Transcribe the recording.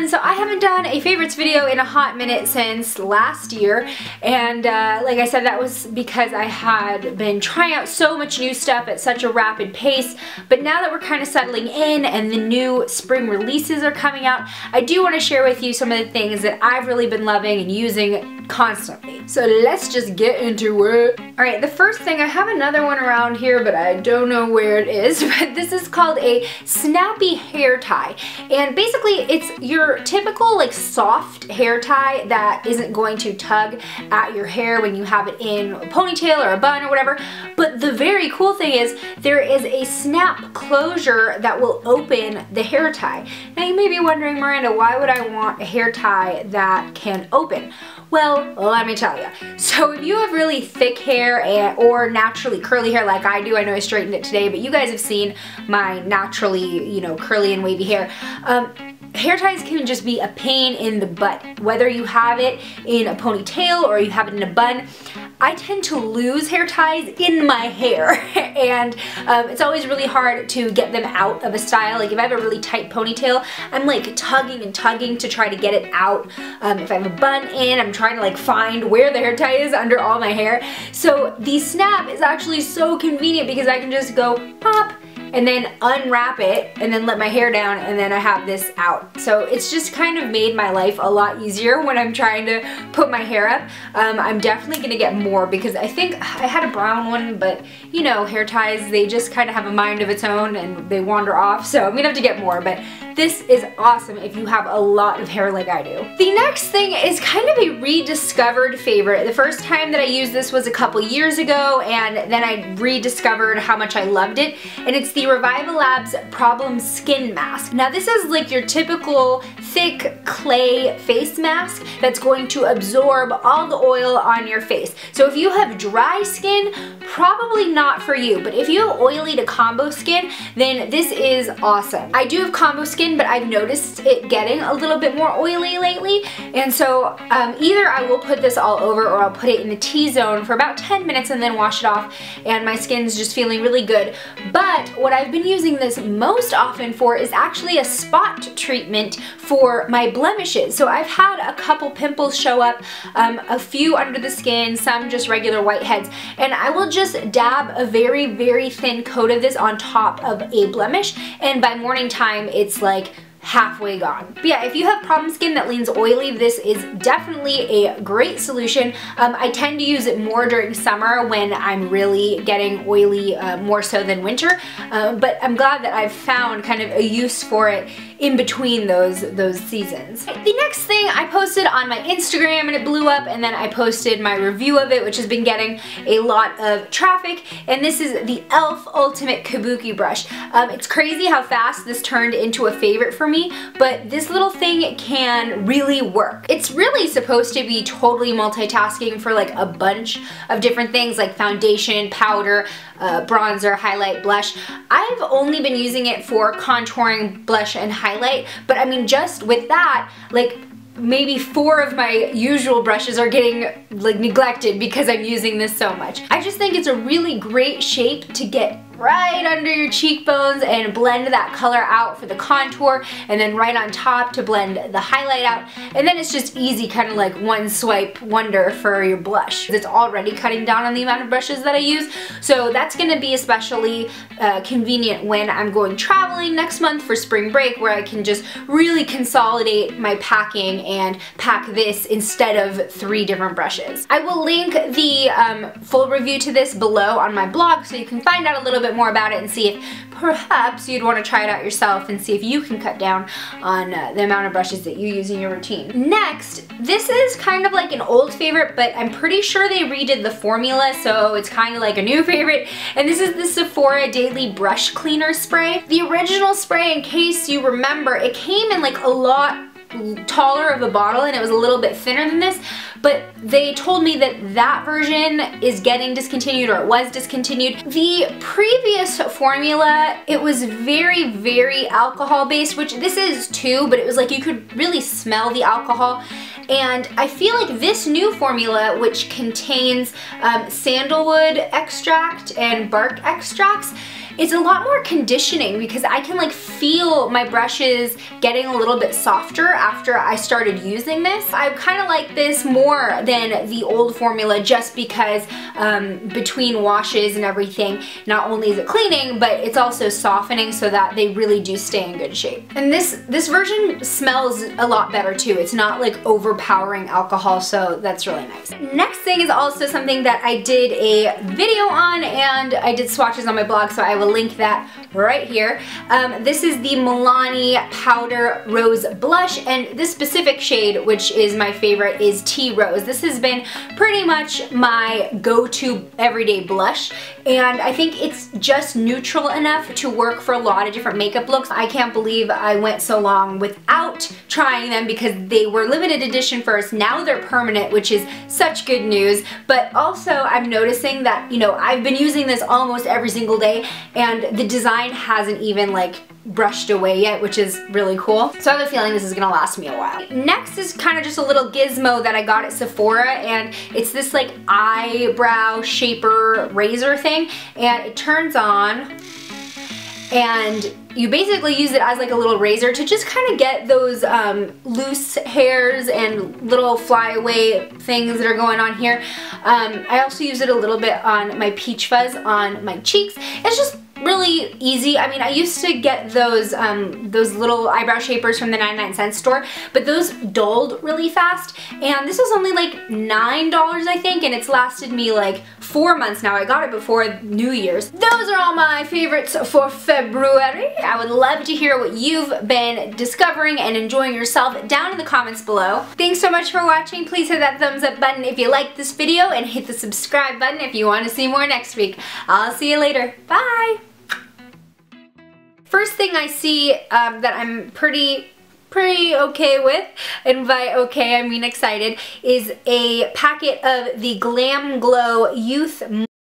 So I haven't done a favorites video in a hot minute since last year, and like I said, that was because I had been trying out so much new stuff at such a rapid pace. But now that we're kind of settling in and the new spring releases are coming out, I do want to share with you some of the things that I've really been loving and using constantly. So let's just get into it. Alright, the first thing, I have another one around here, but I don't know where it is, but this is called a Snappy Hair Tie, and basically it's your typical like soft hair tie that isn't going to tug at your hair when you have it in a ponytail or a bun or whatever. But the very cool thing is there is a snap closure that will open the hair tie. Now you may be wondering, Miranda, why would I want a hair tie that can open? Well, let me tell you. So if you have really thick hair or naturally curly hair like I do, I know I straightened it today, but you guys have seen my naturally, you know, curly and wavy hair. Hair ties can just be a pain in the butt, whether you have it in a ponytail or you have it in a bun. I tend to lose hair ties in my hair, and it's always really hard to get them out of a style. Like if I have a really tight ponytail, I'm like tugging and tugging to try to get it out. If I have a bun in, I'm trying to like find where the hair tie is under all my hair. So the snap is actually so convenient because I can just go pop, and then unwrap it and then let my hair down, and then I have this out. So it's just kind of made my life a lot easier when I'm trying to put my hair up. I'm definitely gonna get more because I think I had a brown one, but you know, hair ties, they just kind of have a mind of its own and they wander off, so I'm gonna have to get more, but this is awesome if you have a lot of hair like I do. The next thing is kind of a rediscovered favorite. The first time that I used this was a couple years ago, and then I rediscovered how much I loved it, and it's the Reviva Labs Problem Skin Mask. Now this is like your typical thick clay face mask that's going to absorb all the oil on your face. So if you have dry skin, probably not for you, but if you have oily to combo skin, then this is awesome. I do have combo skin, but I've noticed it getting a little bit more oily lately, and so either I will put this all over or I'll put it in the T-zone for about 10 minutes and then wash it off, and my skin's just feeling really good. But what I've been using this most often for is actually a spot treatment for my blemishes. So I've had a couple pimples show up, a few under the skin, some just regular whiteheads, and I will just dab a very, very thin coat of this on top of a blemish, and by morning time it's like halfway gone. But yeah, if you have problem skin that leans oily, this is definitely a great solution. I tend to use it more during summer when I'm really getting oily, more so than winter, but I'm glad that I've found kind of a use for it in between those seasons. The next thing I posted on my Instagram and it blew up, and then I posted my review of it, which has been getting a lot of traffic, and this is the e.l.f. Ultimate Kabuki Brush. It's crazy how fast this turned into a favorite for me, but this little thing can really work. It's really supposed to be totally multitasking for like a bunch of different things like foundation, powder, bronzer, highlight, blush. I've only been using it for contouring, blush, and highlight, but I mean just with that, like maybe 4 of my usual brushes are getting like neglected because I'm using this so much. I just think it's a really great shape to get right under your cheekbones and blend that color out for the contour, and then right on top to blend the highlight out, and then it's just easy, kind of like one swipe wonder for your blush. It's already cutting down on the amount of brushes that I use, so that's going to be especially convenient when I'm going traveling next month for spring break, where I can just really consolidate my packing and pack this instead of 3 different brushes. I will link the full review to this below on my blog so you can find out a little bit more about it and see if perhaps you'd want to try it out yourself and see if you can cut down on the amount of brushes that you use in your routine. Next, this is kind of like an old favorite, but I'm pretty sure they redid the formula, so it's kind of like a new favorite, and this is the Sephora Daily Brush Cleaner Spray. The original spray, in case you remember, it came in like a lot taller of a bottle and it was a little bit thinner than this, but they told me that that version is getting discontinued, or it was discontinued. The previous formula, it was very, very alcohol based, which this is too, but it was like you could really smell the alcohol. And I feel like this new formula, which contains sandalwood extract and bark extracts, it's a lot more conditioning because I can like feel my brushes getting a little bit softer after I started using this. I kind of like this more than the old formula just because between washes and everything, not only is it cleaning, but it's also softening so that they really do stay in good shape. And this version smells a lot better too. It's not like overpowering alcohol, so that's really nice. Next thing is also something that I did a video on, and I did swatches on my blog, so I will link that right here. This is the Milani Powder Rose Blush, and this specific shade, which is my favorite, is Tea Rose. This has been pretty much my go-to everyday blush, and I think it's just neutral enough to work for a lot of different makeup looks. I can't believe I went so long without trying them because they were limited edition first. Now they're permanent, which is such good news. But also I'm noticing that, you know, I've been using this almost every single day and the design hasn't even like brushed away yet, which is really cool. So I have a feeling this is gonna last me a while. Next is kind of just a little gizmo that I got at Sephora, and it's this like eyebrow shaper razor thing, and it turns on and you basically use it as like a little razor to just kind of get those loose hairs and little flyaway things that are going on here. I also use it a little bit on my peach fuzz on my cheeks. It's just really easy. I mean, I used to get those little eyebrow shapers from the 99-cent store, but those dulled really fast, and this was only like $9, I think, and it's lasted me like 4 months now. I got it before New Year's. Those are all my favorites for February. I would love to hear what you've been discovering and enjoying yourself down in the comments below. Thanks so much for watching. Please hit that thumbs up button if you liked this video, and hit the subscribe button if you want to see more next week. I'll see you later. Bye! First thing I see that I'm pretty okay with, and by okay I mean excited, is a packet of the Glam Glow Youth